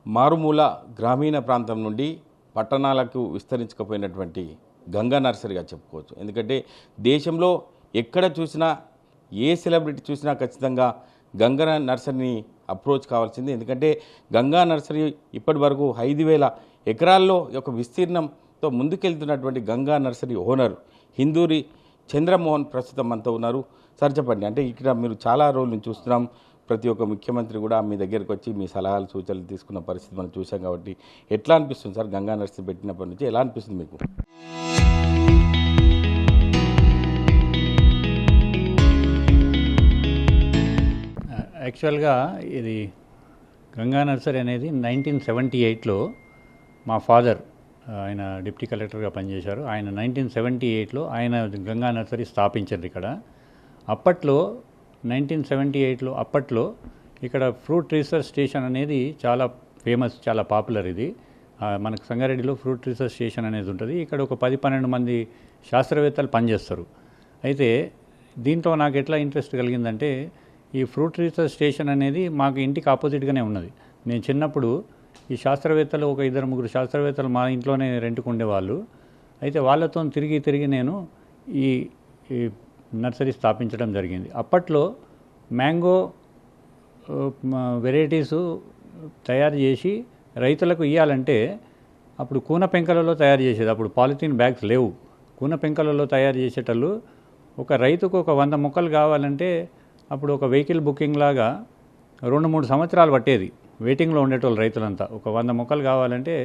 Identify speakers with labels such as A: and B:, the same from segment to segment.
A: మారుమూల గ్రామీణ ప్రాంతం నుండి పట్టణాలకు విస్తరించకపోయినటువంటి గంగా నర్సరీగా చెప్పుకోవచ్చు. ఎందుకంటే దేశంలో ఎక్కడ చూసినా ఏ సెలబ్రిటీ చూసినా ఖచ్చితంగా గంగా నర్సరీని అప్రోచ్ కావాల్సింది. ఎందుకంటే గంగా నర్సరీ ఇప్పటి వరకు 5,000 ఎకరాల్లో ఒక విస్తీర్ణంతో ముందుకెళ్తున్నటువంటి గంగా నర్సరీ ఓనర్ హిందూరి చంద్రమోహన్ ప్రస్తుతం మనతో ఉన్నారు. సార్ చెప్పండి, అంటే ఇక్కడ మీరు చాలా రోజుల నుంచి చూస్తున్నాం, ప్రతి ఒక్క ముఖ్యమంత్రి కూడా మీ దగ్గరికి వచ్చి మీ సలహాలు సూచనలు తీసుకున్న పరిస్థితి మనం చూసాం. కాబట్టి ఎట్లా అనిపిస్తుంది సార్ గంగా నర్సరీ పెట్టినప్పటి నుంచి ఎలా అనిపిస్తుంది మీకు?
B: యాక్చువల్గా ఇది గంగా నర్సరీ అనేది 1978లో మా ఫాదర్ ఆయన డిప్యూటీ కలెక్టర్గా పనిచేశారు. ఆయన 1978లో ఆయన గంగా నర్సరీ స్థాపించారు ఇక్కడ. అప్పట్లో 1978లో ఇక్కడ ఫ్రూట్ రీసెర్చ్ స్టేషన్ అనేది చాలా ఫేమస్, చాలా పాపులర్. ఇది మనకు సంగారెడ్డిలో ఫ్రూట్ రీసెర్చ్ స్టేషన్ అనేది ఉంటుంది. ఇక్కడ ఒక 10-12 మంది శాస్త్రవేత్తలు పనిచేస్తారు. అయితే దీంట్లో నాకు ఎట్లా ఇంట్రెస్ట్ కలిగిందంటే, ఈ ఫ్రూట్ రీసెర్చ్ స్టేషన్ అనేది మాకు ఇంటికి ఆపోజిట్గానే ఉన్నది. నేను చిన్నప్పుడు ఈ శాస్త్రవేత్తలు ఒక 2-3 శాస్త్రవేత్తలు మా ఇంట్లోనే రెంట్కు ఉండేవాళ్ళు. అయితే వాళ్ళతో తిరిగి నేను ఈ నర్సరీ స్థాపించడం జరిగింది. అప్పట్లో మ్యాంగో వెరైటీసు తయారు చేసి రైతులకు ఇవ్వాలంటే అప్పుడు కూన పెంకలలో తయారు చేసేది. అప్పుడు పాలిథీన్ బ్యాగ్స్ లేవు. కూన పెంకలలో తయారు చేసేటప్పుడు ఒక రైతుకు ఒక 100 మొక్కలు కావాలంటే అప్పుడు ఒక వెహికల్ బుకింగ్ లాగా 2-3 సంవత్సరాలు పట్టేది. వెయిటింగ్లో ఉండేటోళ్ళు రైతులంతా. ఒక 100 మొక్కలు కావాలంటే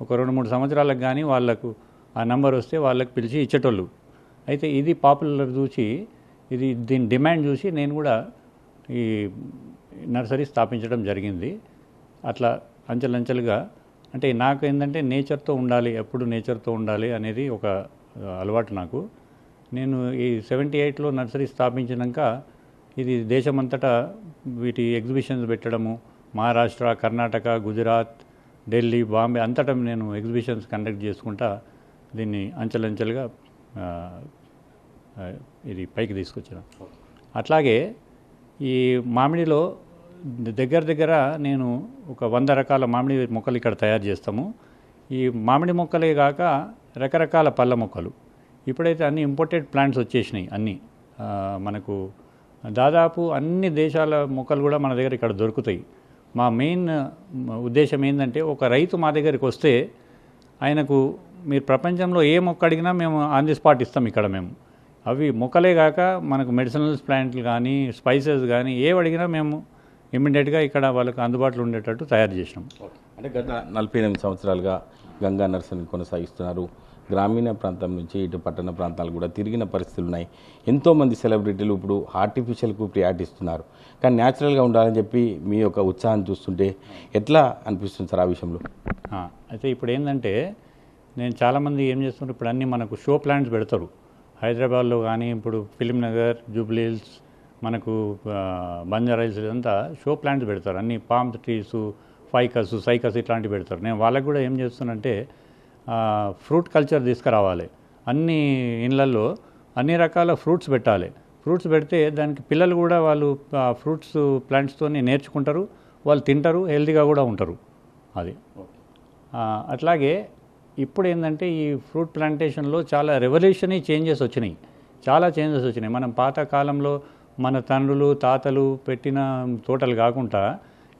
B: ఒక 2-3 సంవత్సరాలకు కానీ వాళ్ళకు ఆ నెంబర్ వస్తే వాళ్ళకి పిలిచి ఇచ్చేటోళ్ళు. అయితే ఇది పాపులర్ చూసి దీని డిమాండ్ చూసి నేను కూడా ఈ నర్సరీ స్థాపించడం జరిగింది. అట్లా అంచెలంచెలుగా అంటే నాకు ఏంటంటే నేచర్తో ఉండాలి, ఎప్పుడు నేచర్తో ఉండాలి అనేది ఒక అలవాటు నాకు. నేను ఈ 78లో నర్సరీ స్థాపించినాక ఇది దేశమంతటా వీటి ఎగ్జిబిషన్స్ పెట్టడము, మహారాష్ట్ర, కర్ణాటక, గుజరాత్, ఢిల్లీ, బాంబే అంతటా నేను ఎగ్జిబిషన్స్ కండక్ట్ చేసుకుంటా దీన్ని అంచెలంచెలుగా ఇది పైకి తీసుకొచ్చాను. అట్లాగే ఈ మామిడిలో దగ్గర నేను ఒక 100 రకాల మామిడి మొక్కలు ఇక్కడ తయారు చేస్తాము. ఈ మామిడి మొక్కలే కాక రకరకాల పళ్ళ మొక్కలు ఇప్పుడైతే అన్ని ఇంపోర్టెడ్ ప్లాంట్స్ వచ్చేసినాయి. అన్నీ మనకు దాదాపు అన్ని దేశాల మొక్కలు కూడా మన దగ్గర ఇక్కడ దొరుకుతాయి. మా మెయిన్ ఉద్దేశం ఏంటంటే, ఒక రైతు మా దగ్గరికి వస్తే ఆయనకు మీరు ప్రపంచంలో ఏ మొక్క అడిగినా మేము ఆన్ ది స్పాట్ ఇస్తాం ఇక్కడ మేము. అవి మొక్కలే కాక మనకు మెడిసినల్ ప్లాంట్లు కానీ స్పైసెస్ కానీ ఏవి అడిగినా మేము ఇమ్మీడియట్గా ఇక్కడ వాళ్ళకి అందుబాటులో ఉండేటట్టు తయారు చేసినాం.
A: అంటే గత 48 సంవత్సరాలుగా గంగా నర్సరీని కొనసాగిస్తున్నారు. గ్రామీణ ప్రాంతం నుంచి ఇటు పట్టణ ప్రాంతాలు కూడా తిరిగిన పరిస్థితులు ఉన్నాయి. ఎంతోమంది సెలబ్రిటీలు ఇప్పుడు ఆర్టిఫిషియల్కు ప్రియారిటీ ఇస్తున్నారు. కానీ న్యాచురల్గా ఉండాలని చెప్పి మీ యొక్క ఉత్సాహం చూస్తుంటే ఎట్లా అనిపిస్తుంది సార్ ఆ విషయంలో?
B: అయితే ఇప్పుడు ఏంటంటే, నేను చాలామంది ఏం చేస్తున్నారు, ఇప్పుడు అన్నీ మనకు షో ప్లాంట్స్ పెడతారు. హైదరాబాద్లో కానీ ఇప్పుడు ఫిలిం నగర్, జూబ్లీహిల్స్, మనకు బంజారాహిల్స్ ఇదంతా షో ప్లాంట్స్ పెడతారు. అన్ని పామ్ ట్రీస్, సైకస్ ఇట్లాంటివి పెడతారు. నేను వాళ్ళకు కూడా ఏం చేస్తున్నానంటే, ఫ్రూట్ కల్చర్ తీసుకురావాలి. అన్ని ఇళ్ళల్లో అన్ని రకాల ఫ్రూట్స్ పెట్టాలి. ఫ్రూట్స్ పెడితే దానికి పిల్లలు కూడా వాళ్ళు ఫ్రూట్స్ ప్లాంట్స్తో నేర్చుకుంటారు, వాళ్ళు తింటారు, హెల్తీగా కూడా ఉంటారు. అది అట్లాగే ఇప్పుడు ఏంటంటే, ఈ ఫ్రూట్ ప్లాంటేషన్లో చాలా రెవల్యూషనరీ చేంజెస్ వచ్చినాయి. మనం పాత కాలంలో మన తండ్రులు తాతలు పెట్టిన తోటలు కాకుండా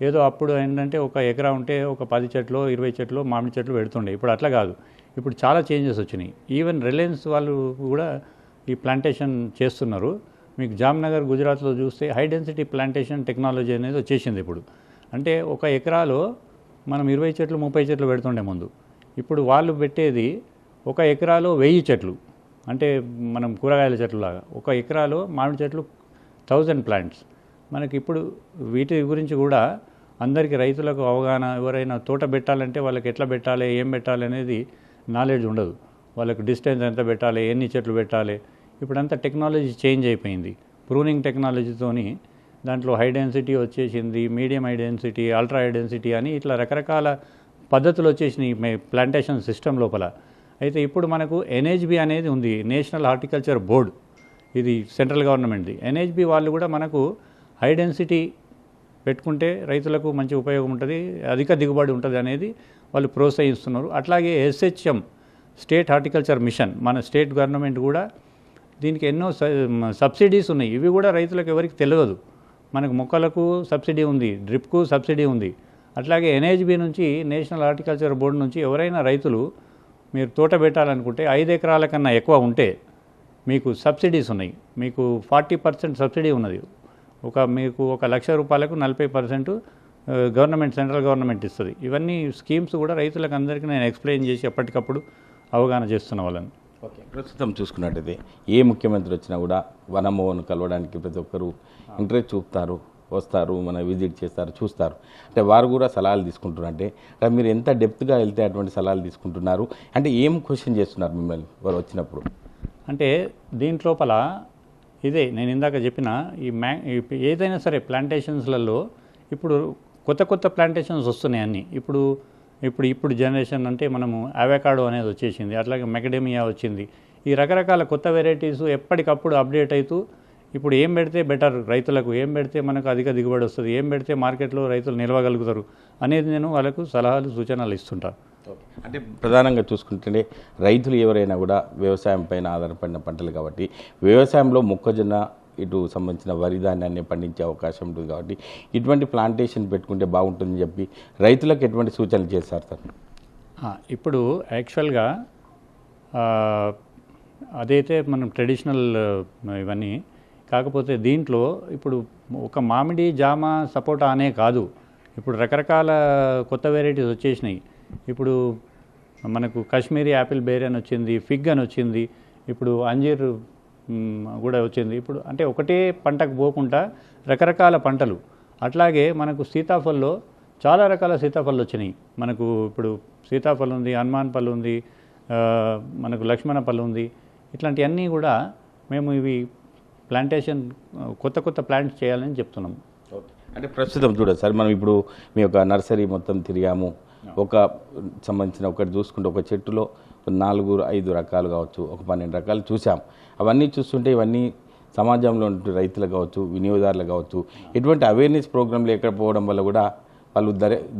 B: ఏదో అప్పుడు ఏంటంటే ఒక ఎకరా ఉంటే ఒక 10 చెట్లు 20 చెట్లు మామిడి చెట్లు పెడుతుండే. ఇప్పుడు అట్లా కాదు. ఇప్పుడు చాలా చేంజెస్ వచ్చినాయి. ఈవెన్ రిలయన్స్ వాళ్ళు కూడా ఈ ప్లాంటేషన్ చేస్తున్నారు. మీకు జామ్నగర్, గుజరాత్లో చూస్తే హై డెన్సిటీ ప్లాంటేషన్ టెక్నాలజీ అనేది వచ్చేసింది ఇప్పుడు. అంటే ఒక ఎకరాలో మనం 20 చెట్లు 30 చెట్లు పెడుతుండే ముందు. ఇప్పుడు వాళ్ళు పెట్టేది ఒక ఎకరాలో 1000 చెట్లు, అంటే మనం కూరగాయల చెట్లు లాగా. ఒక ఎకరాలో మామిడి చెట్లు 1000 ప్లాంట్స్. మనకి ఇప్పుడు వీటి గురించి కూడా అందరికీ రైతులకు అవగాహన, ఎవరైనా తోట పెట్టాలంటే వాళ్ళకి ఎట్లా పెట్టాలి, ఏం పెట్టాలి అనేది నాలెడ్జ్ ఉండదు. వాళ్ళకు డిస్టెన్స్ ఎంత పెట్టాలి, ఎన్ని చెట్లు పెట్టాలి. ఇప్పుడంతా టెక్నాలజీ చేంజ్ అయిపోయింది. ప్రూనింగ్ టెక్నాలజీతోని దాంట్లో హై డెన్సిటీ వచ్చేసింది, medium high density, ultra high density అని ఇట్లా రకరకాల పద్ధతులు వచ్చేసినాయి ప్లాంటేషన్ సిస్టమ్ లోపల. అయితే ఇప్పుడు మనకు ఎన్హెచ్బి అనేది ఉంది, నేషనల్ హార్టికల్చర్ బోర్డ్. ఇది సెంట్రల్ గవర్నమెంట్ది. ఎన్హెచ్బి వాళ్ళు కూడా మనకు హై డెన్సిటీ పెట్టుకుంటే రైతులకు మంచి ఉపయోగం ఉంటుంది, అధిక దిగుబడి ఉంటుంది అనేది వాళ్ళు ప్రోత్సహిస్తున్నారు. అట్లాగే SHM స్టేట్ హార్టికల్చర్ మిషన్, మన స్టేట్ గవర్నమెంట్ కూడా దీనికి ఎన్నో సబ్సిడీస్ ఉన్నాయి. ఇవి కూడా రైతులకు ఎవరికి తెలియదు. మనకు మొక్కలకు సబ్సిడీ ఉంది, డ్రిప్కు సబ్సిడీ ఉంది. అట్లాగే NHB నుంచి, నేషనల్ హార్టికల్చర్ బోర్డు నుంచి ఎవరైనా రైతులు మీరు తోట పెట్టాలనుకుంటే 5 ఎకరాల కన్నా ఎక్కువ ఉంటే మీకు సబ్సిడీస్ ఉన్నాయి. మీకు 40% సబ్సిడీ ఉన్నది. మీకు 1 లక్ష రూపాయలకు 40% గవర్నమెంట్, సెంట్రల్ గవర్నమెంట్ ఇస్తుంది. ఇవన్నీ స్కీమ్స్ కూడా రైతులకు అందరికీ నేను ఎక్స్ప్లెయిన్ చేసి ఎప్పటికప్పుడు అవగాహన చేస్తున్న వాళ్ళని.
A: ఓకే, ప్రస్తుతం చూసుకున్నట్టయితే ఏ ముఖ్యమంత్రి వచ్చినా కూడా వనమోహన్ కలవడానికి ప్రతి ఒక్కరు ఇంట్రెస్ట్ చూపుతారు, వస్తారు, మన విజిట్ చేస్తారు, చూస్తారు. అంటే వారు కూడా సలహాలు తీసుకుంటున్నారు. అంటే మీరు ఎంత డెప్త్గా వెళ్తే అటువంటి సలహాలు తీసుకుంటున్నారు, అంటే ఏం క్వశ్చన్ చేస్తున్నారు మిమ్మల్ని వారు వచ్చినప్పుడు?
B: అంటే దీంట్లోపల ఇదే నేను ఇందాక చెప్పిన ఏదైనా సరే ప్లాంటేషన్స్లలో ఇప్పుడు కొత్త ప్లాంటేషన్స్ వస్తున్నాయి అన్నీ. ఇప్పుడు జనరేషన్ అంటే మనము అవకాడో అనేది వచ్చేసింది, అట్లాగే మెకడేమియా వచ్చింది. ఈ రకరకాల కొత్త వెరైటీస్ ఎప్పటికప్పుడు అప్డేట్ అవుతూ ఇప్పుడు ఏం పెడితే బెటర్, రైతులకు ఏం పెడితే మనకు అధిక దిగుబడి వస్తుంది, ఏం పెడితే మార్కెట్లో రైతులు నిలవగలుగుతారు అనేది నేను వాళ్ళకు సలహాలు, సూచనలు ఇస్తుంటాను.
A: అంటే ప్రధానంగా చూసుకుంటే రైతులు ఎవరైనా కూడా వ్యవసాయం పైన ఆధారపడిన పంటలు కాబట్టి వ్యవసాయంలో మొక్కజొన్న ఇటు సంబంధించిన వరి ధాన్యాన్ని పండించే అవకాశం ఉంటుంది. కాబట్టి ఇటువంటి ప్లాంటేషన్ పెట్టుకుంటే బాగుంటుందని చెప్పి రైతులకు ఎటువంటి సూచనలు చేస్తారు సార్?
B: ఇప్పుడు యాక్చువల్గా అదైతే మనం ట్రెడిషనల్ ఇవన్నీ, కాకపోతే దీంట్లో ఇప్పుడు ఒక మామిడి, జామ, సపోటా అనే కాదు, ఇప్పుడు రకరకాల కొత్త వెరైటీస్ వచ్చేసినాయి. ఇప్పుడు మనకు కాశ్మీరీ యాపిల్ బేర్ అని వచ్చింది, ఫిగ్ అని వచ్చింది, ఇప్పుడు అంజీర్ కూడా వచ్చింది. ఇప్పుడు అంటే ఒకటే పంటకు పోకుండా రకరకాల పంటలు. అట్లాగే మనకు సీతాఫల్లో చాలా రకాల సీతాఫలం వచ్చినాయి. మనకు ఇప్పుడు సీతాఫలం ఉంది, హనుమాన్ పళ్ళు ఉంది, మనకు లక్ష్మణ పళ్ళు ఉంది. ఇట్లాంటివన్నీ కూడా మేము ఇవి ప్లాంటేషన్ కొత్త ప్లాంట్స్ చేయాలని చెప్తున్నాము.
A: అంటే ప్రస్తుతం చూడండి సార్, మనం ఇప్పుడు మీ యొక్క నర్సరీ మొత్తం తిరిగాము. ఒక సంబంధించిన ఒకటి చూసుకుంటే ఒక చెట్టులో 4-5 రకాలు కావచ్చు, ఒక 12 రకాలు చూసాం. అవన్నీ చూస్తుంటే ఇవన్నీ సమాజంలో ఉండే రైతులు కావచ్చు, వినియోగదారులు కావచ్చు, ఎటువంటి అవేర్నెస్ ప్రోగ్రాం లేకపోవడం వల్ల కూడా వాళ్ళు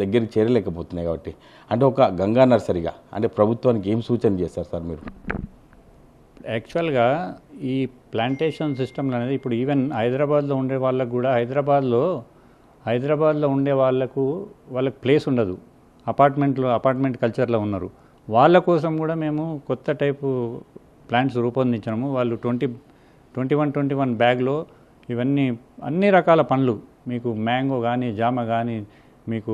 A: దగ్గరికి చేరలేకపోతున్నాయి. కాబట్టి అంటే ఒక గంగా నర్సరీగా అంటే ప్రభుత్వానికి ఏం సూచన చేస్తారు సార్ మీరు?
B: యాక్చువల్గా ఈ ప్లాంటేషన్ సిస్టమ్లు అనేది ఇప్పుడు ఈవెన్ హైదరాబాద్లో ఉండే వాళ్ళకు కూడా హైదరాబాద్లో ఉండే వాళ్ళకు ప్లేస్ ఉండదు, అపార్ట్మెంట్ కల్చర్లో ఉన్నారు. వాళ్ళ కోసం కూడా మేము కొత్త టైపు ప్లాంట్స్ రూపొందించినాము. వాళ్ళు 21 బ్యాగ్లో ఇవన్నీ అన్ని రకాల పండ్లు, మీకు మ్యాంగో కానీ, జామ కానీ, మీకు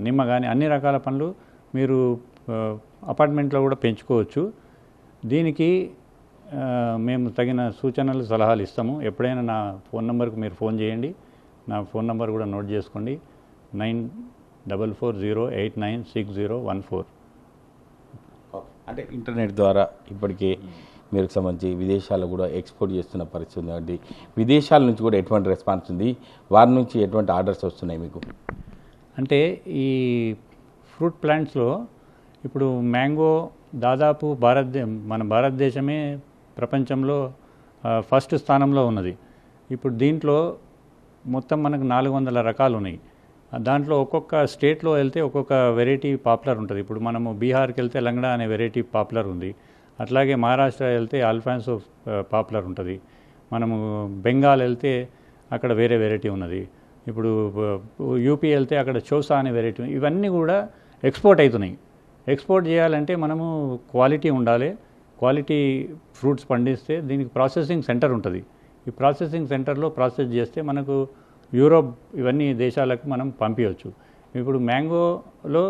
B: నిమ్మ కానీ, అన్ని రకాల పండ్లు మీరు అపార్ట్మెంట్లో కూడా పెంచుకోవచ్చు. దీనికి మేము తగిన సూచనలు, సలహాలు ఇస్తాము. ఎప్పుడైనా నా ఫోన్ నెంబర్కు మీరు ఫోన్ చేయండి. నా ఫోన్ నెంబర్ కూడా నోట్ చేసుకోండి, 9440896014.
A: అంటే ఇంటర్నెట్ ద్వారా ఇప్పటికే మీరు సంబంధించి విదేశాల్లో కూడా ఎక్స్పోర్ట్ చేస్తున్న పరిస్థితి ఉంది. కాబట్టి విదేశాల నుంచి కూడా ఎటువంటి రెస్పాన్స్ ఉంది, వారి నుంచి ఎటువంటి ఆర్డర్స్ వస్తున్నాయి మీకు?
B: అంటే ఈ ఫ్రూట్ ప్లాంట్స్లో ఇప్పుడు మ్యాంగో దాదాపు మన భారతదేశమే ప్రపంచంలో ఫస్ట్ స్థానంలో ఉన్నది. ఇప్పుడు దీంట్లో మొత్తం మనకు 400 రకాలు ఉన్నాయి. దాంట్లో ఒక్కొక్క స్టేట్లో వెళ్తే ఒక్కొక్క వెరైటీ పాపులర్ ఉంటుంది. ఇప్పుడు మనము బీహార్కి వెళ్తే లంగడా అనే వెరైటీ పాపులర్ ఉంది. అట్లాగే మహారాష్ట్ర వెళ్తే అల్ఫాన్సో పాపులర్ ఉంటుంది. మనము బెంగాల్ వెళ్తే అక్కడ వేరే వెరైటీ ఉన్నది. ఇప్పుడు యూపీ వెళ్తే అక్కడ చౌసా అనే వెరైటీ. ఇవన్నీ కూడా ఎక్స్పోర్ట్ అవుతున్నాయి. ఎక్స్పోర్ట్ చేయాలంటే మనము క్వాలిటీ ఉండాలి. క్వాలిటీ ఫ్రూట్స్ పండిస్తే దీనికి ప్రాసెసింగ్ సెంటర్ ఉంటుంది. ఈ ప్రాసెసింగ్ సెంటర్లో ప్రాసెస్ చేస్తే మనకు యూరోప్ ఇవన్నీ దేశాలకు మనం పంపించవచ్చు. ఇప్పుడు మ్యాంగోలో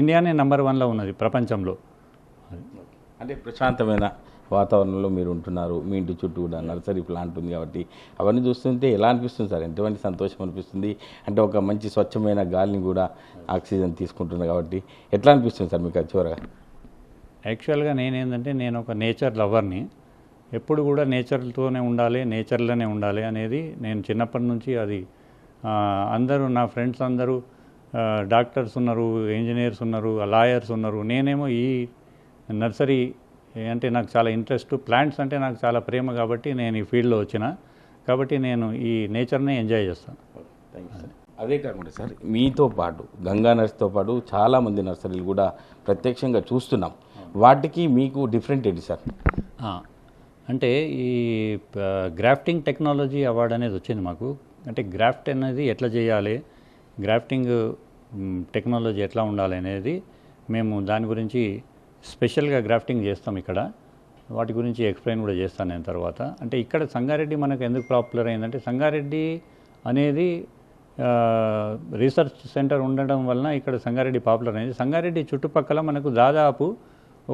B: ఇండియానే నెంబర్ 1లో ఉన్నది ప్రపంచంలో.
A: అంటే ప్రశాంతమైన వాతావరణంలో మీరు ఉంటున్నారు, మీ ఇంటి చుట్టూ కూడా నర్సరీ ప్లాంట్ ఉంది. కాబట్టి అవన్నీ చూస్తుంటే ఎలా అనిపిస్తుంది సార్? ఎటువంటి సంతోషం అనిపిస్తుంది? అంటే ఒక మంచి స్వచ్ఛమైన గాలిని కూడా ఆక్సిజన్ తీసుకుంటున్నారు కాబట్టి ఎట్లా అనిపిస్తుంది సార్ మీకు చివరగా?
B: యాక్చువల్గా నేను ఒక నేచర్ లవర్ని. ఎప్పుడు కూడా నేచర్తోనే ఉండాలి, నేచర్లోనే ఉండాలి అనేది నేను చిన్నప్పటి నుంచి అది అందరూ నా ఫ్రెండ్స్ అందరూ డాక్టర్స్ ఉన్నారు, ఇంజనీర్స్ ఉన్నారు, లాయర్స్ ఉన్నారు. నేనేమో ఈ నర్సరీ అంటే నాకు చాలా ఇంట్రెస్ట్, ప్లాంట్స్ అంటే నాకు చాలా ప్రేమ కాబట్టి నేను ఈ ఫీల్డ్లో వచ్చిన. కాబట్టి నేను ఈ నేచర్నే ఎంజాయ్ చేస్తాను.
A: Thank you sir. అదే కాకుండా సార్ మీతో పాటు గంగా నర్సరీతో పాటు చాలామంది నర్సరీలు కూడా ప్రత్యక్షంగా చూస్తున్నాం. వాటికి మీకు డిఫరెంట్ ఏంటి సార్?
B: ఆ, అంటే ఈ గ్రాఫ్టింగ్ టెక్నాలజీ అవార్డు అనేది వచ్చింది మాకు. అంటే గ్రాఫ్ట్ అనేది ఎట్లా చేయాలి, గ్రాఫ్టింగ్ టెక్నాలజీ ఎట్లా ఉండాలి అనేది మేము దాని గురించి స్పెషల్గా గ్రాఫ్టింగ్ చేస్తాం ఇక్కడ. వాటి గురించి ఎక్స్ప్లెయిన్ కూడా చేస్తాను నేను తర్వాత. అంటే ఇక్కడ సంగారెడ్డి మనకు ఎందుకు పాపులర్ అయిందంటే, సంగారెడ్డి అనేది రీసెర్చ్ సెంటర్ ఉండడం వలన ఇక్కడ సంగారెడ్డి పాపులర్ అయింది. సంగారెడ్డి చుట్టుపక్కల మనకు దాదాపు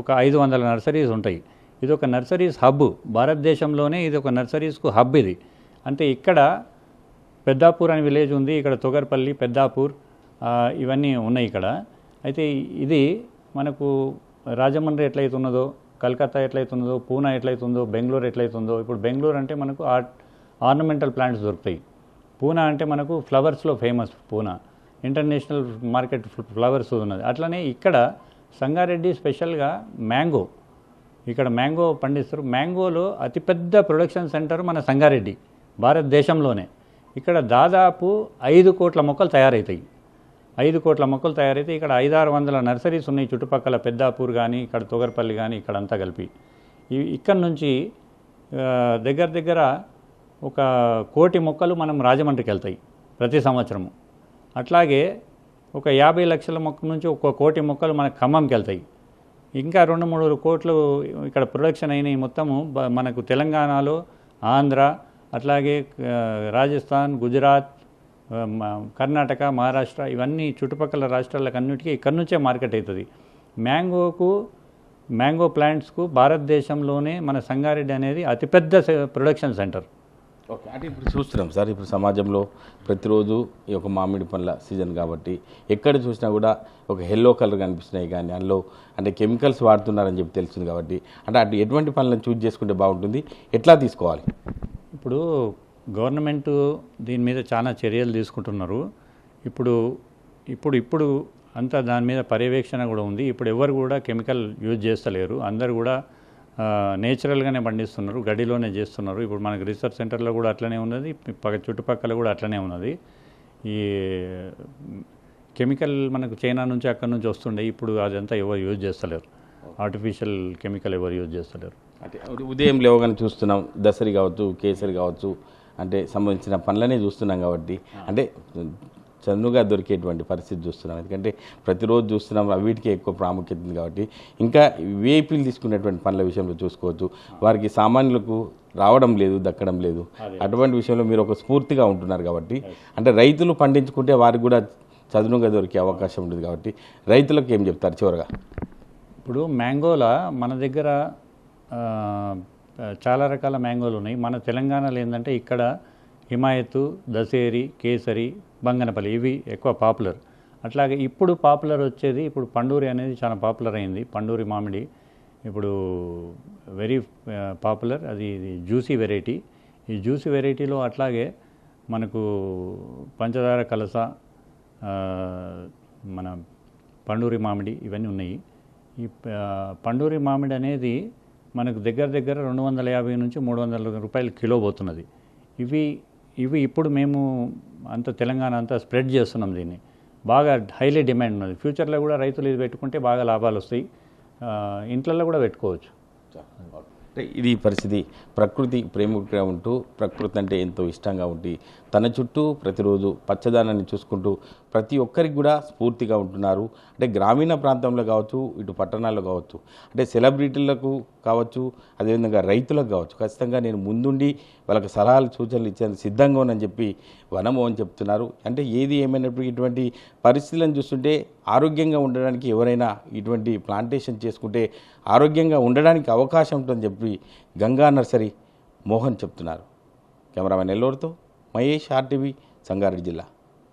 B: ఒక 500 నర్సరీస్ ఉంటాయి. ఇది ఒక నర్సరీస్ హబ్, భారతదేశంలోనే ఇది ఒక నర్సరీస్కు హబ్ ఇది. అంటే ఇక్కడ పెద్దాపూర్ అనే విలేజ్ ఉంది, ఇక్కడ తొగర్పల్లి, పెద్దాపూర్ ఇవన్నీ ఉన్నాయి ఇక్కడ. అయితే ఇది మనకు రాజమండ్రి ఎట్లయితున్నదో, కలకత్తా ఎట్లయితున్నదో, పూనా ఎట్లయితుందో, బెంగళూరు ఎట్లయితుందో. ఇప్పుడు బెంగళూరు అంటే మనకు ఆర్నమెంటల్ ప్లాంట్స్ దొరుకుతాయి. పూనా అంటే మనకు ఫ్లవర్స్లో famous Poona, international market flowers ఉన్నది. అట్లనే ఇక్కడ సంగారెడ్డి స్పెషల్గా మ్యాంగో, ఇక్కడ మ్యాంగో పండిస్తారు. మ్యాంగోలో అతిపెద్ద ప్రొడక్షన్ సెంటర్ మన సంగారెడ్డి, భారతదేశంలోనే. ఇక్కడ దాదాపు 5 కోట్ల మొక్కలు తయారవుతాయి. 5 కోట్ల మొక్కలు తయారైతే ఇక్కడ 500-600 నర్సరీస్ ఉన్నాయి చుట్టుపక్కల, పెద్దాపూర్ కానీ, ఇక్కడ తొగర్పల్లి కానీ, ఇక్కడంతా కలిపి. ఇక్కడ నుంచి దగ్గర ఒక 1 కోటి మొక్కలు మనం రాజమండ్రికి వెళ్తాయి ప్రతి సంవత్సరము. అట్లాగే ఒక 50 లక్షల మొక్క నుంచి 1 కోటి మొక్కలు మన ఖమ్మంకి వెళ్తాయి. ఇంకా 2-3 కోట్లు ఇక్కడ ప్రొడక్షన్ అయినాయి మొత్తము మనకు తెలంగాణలో, ఆంధ్ర, అట్లాగే రాజస్థాన్, గుజరాత్, కర్ణాటక, మహారాష్ట్ర, ఇవన్నీ చుట్టుపక్కల రాష్ట్రాలకు అన్నిటికీ ఇక్కడ నుంచే మార్కెట్ అవుతుంది. మ్యాంగో ప్లాంట్స్కు భారతదేశంలోనే మన సంగారెడ్డి అనేది అతిపెద్ద ప్రొడక్షన్ సెంటర్.
A: ఓకే, అంటే ఇప్పుడు చూస్తున్నాం సార్, ఇప్పుడు సమాజంలో ప్రతిరోజు ఈ యొక్క మామిడి పండ్ల సీజన్ కాబట్టి ఎక్కడ చూసినా కూడా ఒక ఎల్లో కలర్ కనిపిస్తున్నాయి, కానీ అందులో అంటే కెమికల్స్ వాడుతున్నారని చెప్పి తెలుస్తుంది. కాబట్టి అంటే అటు ఎటువంటి పండ్లను చూజ్ చేసుకుంటే బాగుంటుంది, ఎట్లా తీసుకోవాలి?
B: ఇప్పుడు గవర్నమెంట్ దీని మీద చాలా చర్యలు తీసుకుంటున్నారు. ఇప్పుడు అంతా దాని మీద పర్యవేక్షణ కూడా ఉంది. ఇప్పుడు ఎవరు కూడా కెమికల్ యూజ్ చేస్తలేరు, అందరు కూడా నేచురల్గానే పండిస్తున్నారు, గడిలోనే చేస్తున్నారు. ఇప్పుడు మనకు రీసెర్చ్ సెంటర్లో కూడా అట్లనే ఉన్నది, చుట్టుపక్కల కూడా అట్లనే ఉన్నది. ఈ కెమికల్ మనకు చైనా నుంచి అక్కడి నుంచి వస్తుండే, ఇప్పుడు అదంతా ఎవరు యూజ్ చేస్తలేరు, ఆర్టిఫిషియల్ కెమికల్ ఎవరు యూజ్ చేస్తలేరు.
A: అంటే ఉదయం లేవగానే చూస్తున్నాం, దసరి కావచ్చు, కేసరి కావచ్చు, అంటే సంబంధించిన పనులనే చూస్తున్నాం. కాబట్టి అంటే చదునుగా దొరికేటువంటి పరిస్థితి చూస్తున్నాం. ఎందుకంటే ప్రతిరోజు చూస్తున్నాం, వీటికి ఎక్కువ ప్రాముఖ్యత ఉంది. కాబట్టి ఇంకా విఐపీలు తీసుకునేటువంటి పనుల విషయంలో చూసుకోవచ్చు, వారికి సామాన్యులకు రావడం లేదు, దక్కడం లేదు. అటువంటి విషయంలో మీరు ఒక స్ఫూర్తిగా ఉంటున్నారు. కాబట్టి అంటే రైతులు పండించుకుంటే వారికి కూడా చదునుగా దొరికే అవకాశం ఉంటుంది. కాబట్టి రైతులకు ఏం చెప్తారు చివరగా?
B: ఇప్పుడు మ్యాంగోలా మన దగ్గర చాలా రకాల మ్యాంగోలు ఉన్నాయి. మన తెలంగాణలో ఏంటంటే ఇక్కడ హిమాయత్, దశేరి, కేసరి, బంగనపల్లి ఇవి ఎక్కువ పాపులర్. అట్లాగే ఇప్పుడు పాపులర్ వచ్చేది, ఇప్పుడు పండూరి అనేది చాలా పాపులర్ అయింది. పండూరి మామిడి ఇప్పుడు వెరీ పాపులర్, అది జ్యూసీ వెరైటీ. ఈ జ్యూసీ వెరైటీలో అట్లాగే మనకు పంచదార కలస, మన పండూరి మామిడి ఇవన్నీ ఉన్నాయి. ఈ పండూరి మామిడి అనేది మనకు దగ్గర 250 నుంచి 300 రూపాయలు కిలో పోతున్నది. ఇవి ఇప్పుడు మేము అంత తెలంగాణ అంతా స్ప్రెడ్ చేస్తున్నాం. దీన్ని బాగా హైలీ డిమాండ్ ఉన్నది. ఫ్యూచర్లో కూడా రైతులు ఇది పెట్టుకుంటే బాగా లాభాలు వస్తాయి, ఇంట్లలో కూడా పెట్టుకోవచ్చు.
A: అంటే ఇది పరిస్థితి. ప్రకృతి ప్రేమికుడిగా ఉంటూ, ప్రకృతి అంటే ఎంతో ఇష్టంగా ఉండి, తన చుట్టూ ప్రతిరోజు పచ్చదనాన్ని చూసుకుంటూ ప్రతి ఒక్కరికి కూడా స్ఫూర్తిగా ఉంటున్నారు. అంటే గ్రామీణ ప్రాంతంలో కావచ్చు, ఇటు పట్టణాల్లో కావచ్చు, అంటే సెలబ్రిటీలకు కావచ్చు, అదేవిధంగా రైతులకు కావచ్చు, ఖచ్చితంగా నేను ముందుండి వాళ్ళకి సలహాలు సూచనలు ఇచ్చేందుకు సిద్ధంగా ఉన్నానని చెప్పి వనమోహన్ చెప్తున్నారు. అంటే ఏది ఏమైనప్పుడు ఇటువంటి పరిస్థితులను చూస్తుంటే ఆరోగ్యంగా ఉండడానికి ఎవరైనా ఇటువంటి ప్లాంటేషన్ చేసుకుంటే ఆరోగ్యంగా ఉండడానికి అవకాశం ఉంటుందని చెప్పి గంగా నర్సరీ మోహన్ చెప్తున్నారు. కెమెరామెన్ ఎల్లూరుతో మహేష్, RTV, సంగారెడ్డి జిల్లా.